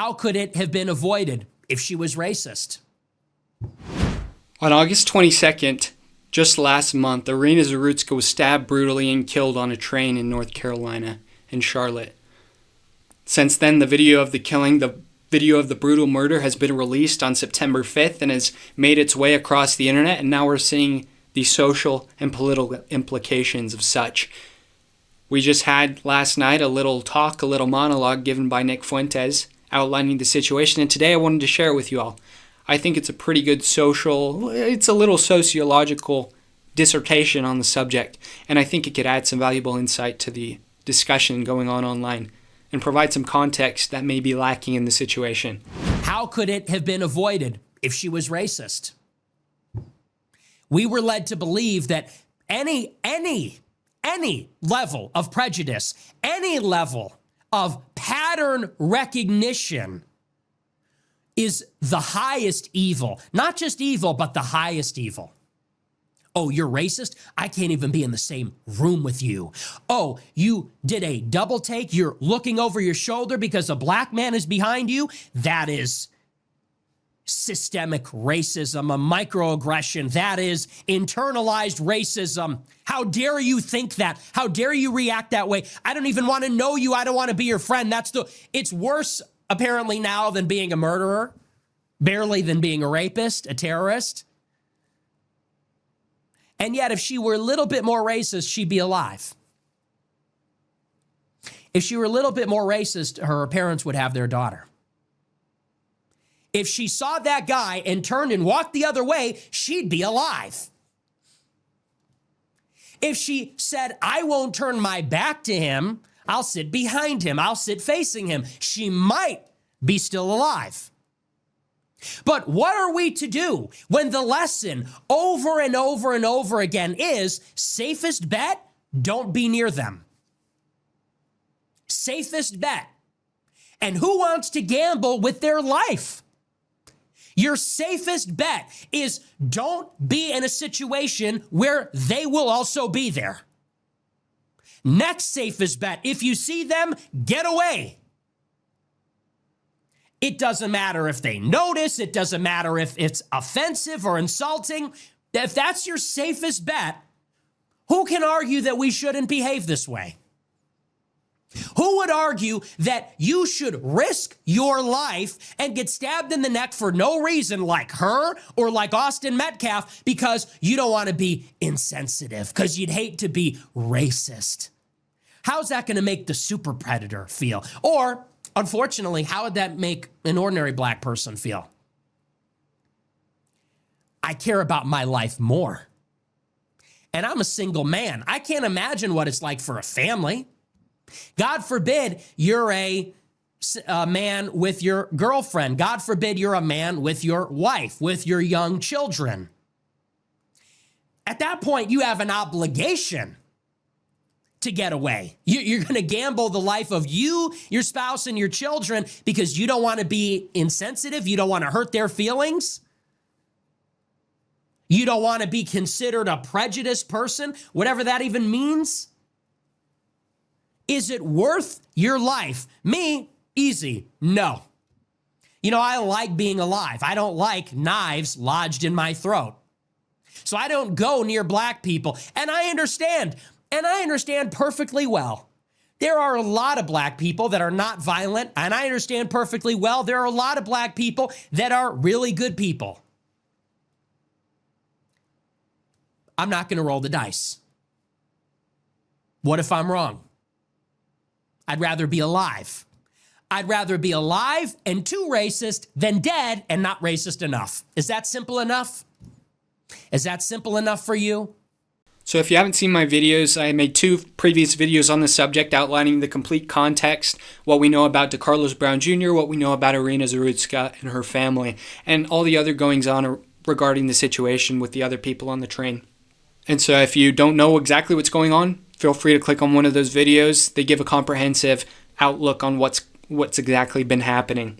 How could it have been avoided if she was racist? On August 22nd, just last month, Iryna Zarutska was stabbed brutally and killed on a train in North Carolina, in Charlotte. Since then, the video of the killing, the video of the brutal murder has been released on September 5th and has made its way across the internet, and now we're seeing the social and political implications of such. We just had last night a little monologue given by Nick Fuentes outlining the situation, and today I wanted to share it with you all. I think it's a pretty good it's a little sociological dissertation on the subject, and I think it could add some valuable insight to the discussion going on online and provide some context that may be lacking in the situation. How could it have been avoided if she was racist? We were led to believe that any level of prejudice, any level of pattern recognition is the highest evil. Not just evil, but the highest evil. Oh, you're racist? I can't even be in the same room with you. Oh, you did a double take? You're looking over your shoulder because a black man is behind you? That is systemic racism, a microaggression. That is internalized racism. How dare you think that? How dare you react that way? I don't even want to know you. I don't want to be your friend. It's worse apparently now than being a murderer, barely than being a rapist, a terrorist. And yet, if she were a little bit more racist, she'd be alive. If she were a little bit more racist, her parents would have their daughter. If she saw that guy and turned and walked the other way, she'd be alive. If she said, I won't turn my back to him, I'll sit behind him, I'll sit facing him, she might be still alive. But what are we to do when the lesson over and over and over again is safest bet, don't be near them? Safest bet. And who wants to gamble with their life? Your safest bet is don't be in a situation where they will also be there. Next safest bet, if you see them, get away. It doesn't matter if they notice. It doesn't matter if it's offensive or insulting. If that's your safest bet, who can argue that we shouldn't behave this way? Who would argue that you should risk your life and get stabbed in the neck for no reason like her or like Austin Metcalf because you don't want to be insensitive, because you'd hate to be racist? How's that going to make the super predator feel? Or unfortunately, how would that make an ordinary black person feel? I care about my life more. And I'm a single man. I can't imagine what it's like for a family. God forbid you're a man with your girlfriend. God forbid you're a man with your wife, with your young children. At that point, you have an obligation to get away. You're going to gamble the life of you, your spouse, and your children because you don't want to be insensitive. You don't want to hurt their feelings. You don't want to be considered a prejudiced person, whatever that even means. Is it worth your life? Me, easy, no. You know, I like being alive. I don't like knives lodged in my throat. So I don't go near black people. And I understand perfectly well. There are a lot of black people that are not violent, and I understand perfectly well there are a lot of black people that are really good people. I'm not going to roll the dice. What if I'm wrong? I'd rather be alive. I'd rather be alive and too racist than dead and not racist enough. Is that simple enough? Is that simple enough for you? So if you haven't seen my videos, I made 2 previous videos on the subject outlining the complete context, what we know about DeCarlos Brown Jr., what we know about Iryna Zarutska and her family, and all the other goings on regarding the situation with the other people on the train. And so if you don't know exactly what's going on, feel free to click on one of those videos. They give a comprehensive outlook on what's exactly been happening.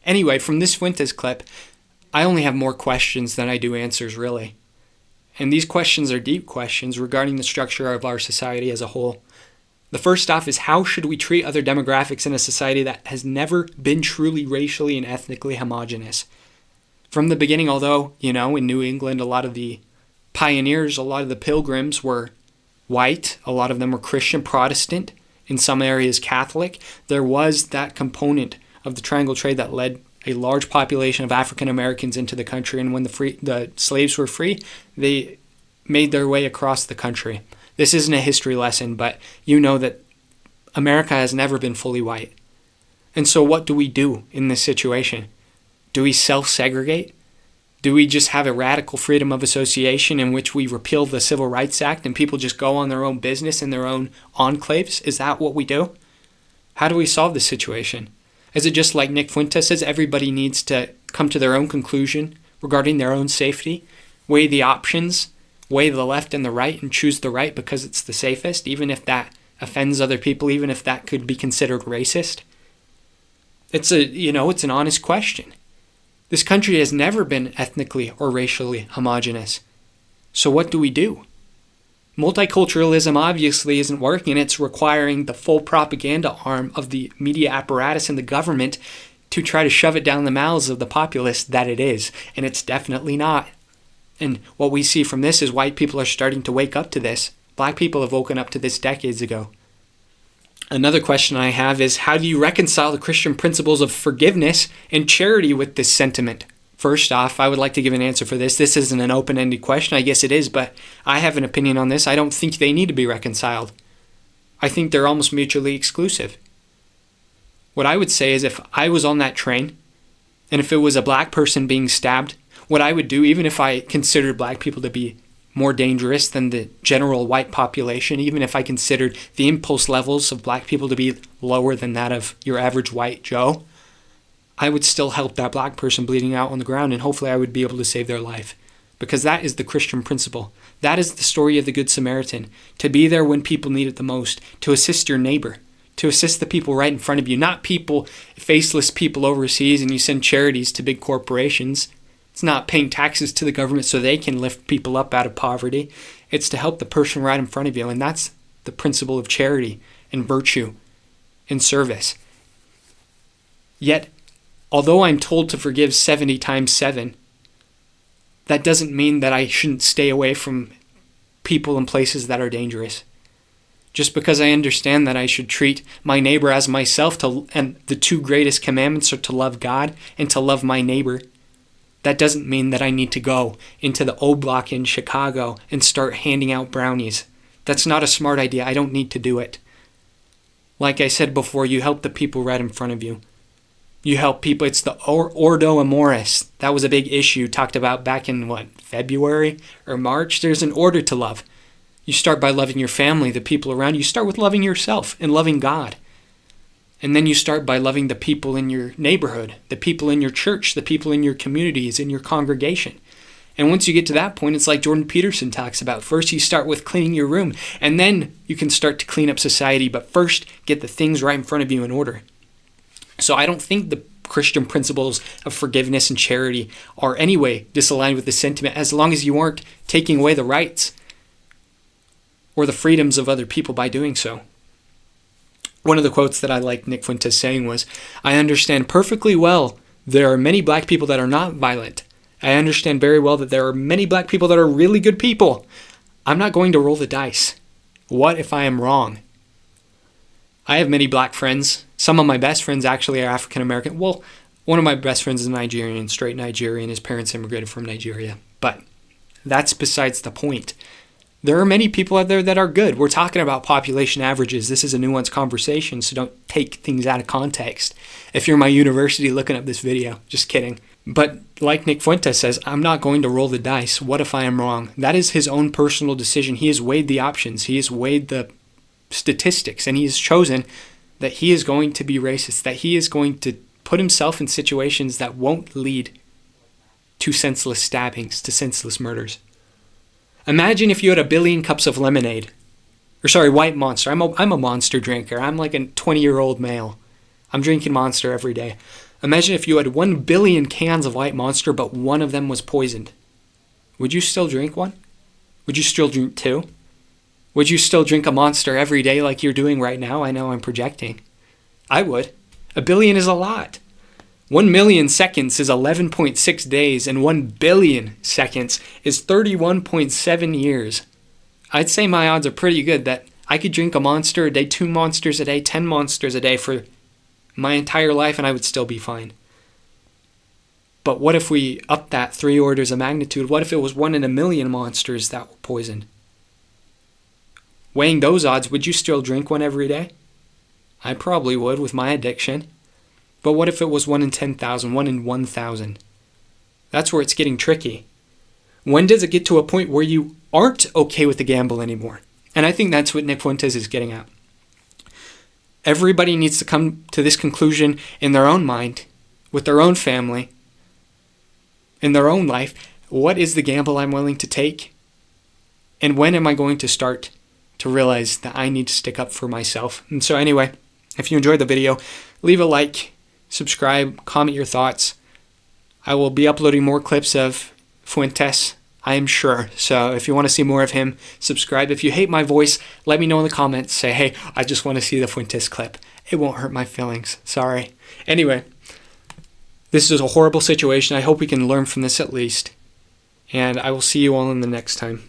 Anyway, from this Fuentes clip, I only have more questions than I do answers, really. And these questions are deep questions regarding the structure of our society as a whole. The first off is, how should we treat other demographics in a society that has never been truly racially and ethnically homogenous? From the beginning, although, in New England, a lot of the pioneers, a lot of the pilgrims were white, a lot of them were Christian, Protestant, in some areas Catholic, there was that component of the triangle trade that led a large population of African Americans into the country, and when the slaves were free, they made their way across the country. This isn't a history lesson, but you know that America has never been fully white. And so what do we do in this situation? Do we self-segregate? Do we just have a radical freedom of association in which we repeal the Civil Rights Act and people just go on their own business in their own enclaves? Is that what we do? How do we solve this situation? Is it just like Nick Fuentes says, everybody needs to come to their own conclusion regarding their own safety, weigh the options, weigh the left and the right, and choose the right because it's the safest, even if that offends other people, even if that could be considered racist? It's an honest question. This country has never been ethnically or racially homogenous. So what do we do? Multiculturalism obviously isn't working. It's requiring the full propaganda arm of the media apparatus and the government to try to shove it down the mouths of the populace that it is. And it's definitely not. And what we see from this is white people are starting to wake up to this. Black people have woken up to this decades ago. Another question I have is, how do you reconcile the Christian principles of forgiveness and charity with this sentiment? First off, I would like to give an answer for this. This isn't an open-ended question. I guess it is, but I have an opinion on this. I don't think they need to be reconciled. I think they're almost mutually exclusive. What I would say is, if I was on that train, and if it was a black person being stabbed, what I would do, even if I considered black people to be more dangerous than the general white population, even if I considered the impulse levels of black people to be lower than that of your average white Joe, I would still help that black person bleeding out on the ground, and hopefully I would be able to save their life. Because that is the Christian principle. That is the story of the Good Samaritan. To be there when people need it the most. To assist your neighbor. To assist the people right in front of you. Not faceless people overseas, and you send charities to big corporations. It's not paying taxes to the government so they can lift people up out of poverty. It's to help the person right in front of you. And that's the principle of charity and virtue and service. Yet, although I'm told to forgive 70 times 7, that doesn't mean that I shouldn't stay away from people and places that are dangerous. Just because I understand that I should treat my neighbor as myself, and the two greatest commandments are to love God and to love my neighbor, that doesn't mean that I need to go into the O Block in Chicago and start handing out brownies. That's not a smart idea. I don't need to do it. Like I said before, you help the people right in front of you. You help people. It's the Ordo Amoris. That was a big issue talked about back in, February or March? There's an order to love. You start by loving your family, the people around you. You start with loving yourself and loving God. And then you start by loving the people in your neighborhood, the people in your church, the people in your communities, in your congregation. And once you get to that point, it's like Jordan Peterson talks about. First, you start with cleaning your room, and then you can start to clean up society. But first, get the things right in front of you in order. So I don't think the Christian principles of forgiveness and charity are anyway disaligned with the sentiment, as long as you aren't taking away the rights or the freedoms of other people by doing so. One of the quotes that I liked Nick Fuentes saying was, "I understand perfectly well there are many black people that are not violent. I understand very well that there are many black people that are really good people. I'm not going to roll the dice. What if I am wrong?" I have many black friends. Some of my best friends actually are African American. Well, one of my best friends is Nigerian, straight Nigerian. His parents immigrated from Nigeria. But that's besides the point. There are many people out there that are good. We're talking about population averages. This is a nuanced conversation, so don't take things out of context. If you're my university looking up this video, just kidding. But like Nick Fuentes says, I'm not going to roll the dice. What if I am wrong? That is his own personal decision. He has weighed the options. He has weighed the statistics, and he has chosen that he is going to be racist, that he is going to put himself in situations that won't lead to senseless stabbings, to senseless murders. Imagine if you had 1 billion cups of lemonade. White Monster. I'm a Monster drinker. I'm like a 20-year-old male. I'm drinking Monster every day. Imagine if you had 1 billion cans of White Monster, but one of them was poisoned. Would you still drink one? Would you still drink 2? Would you still drink a Monster every day like you're doing right now? I know I'm projecting. I would. 1 billion is a lot. 1 million seconds is 11.6 days, and 1 billion seconds is 31.7 years. I'd say my odds are pretty good that I could drink a Monster a day, 2 Monsters a day, 10 Monsters a day for my entire life, and I would still be fine. But what if we upped that 3 orders of magnitude? What if it was 1 in a million Monsters that were poisoned? Weighing those odds, would you still drink one every day? I probably would with my addiction. But what if it was 1 in 10,000, 1 in 1,000? That's where it's getting tricky. When does it get to a point where you aren't okay with the gamble anymore? And I think that's what Nick Fuentes is getting at. Everybody needs to come to this conclusion in their own mind, with their own family, in their own life. What is the gamble I'm willing to take? And when am I going to start to realize that I need to stick up for myself? And so anyway, if you enjoyed the video, leave a like, subscribe, comment your thoughts. I will be uploading more clips of Fuentes, I am sure. So if you want to see more of him, subscribe. If you hate my voice, let me know in the comments. Say, hey, I just want to see the Fuentes clip. It won't hurt my feelings. Sorry. Anyway, this is a horrible situation. I hope we can learn from this at least. And I will see you all in the next time.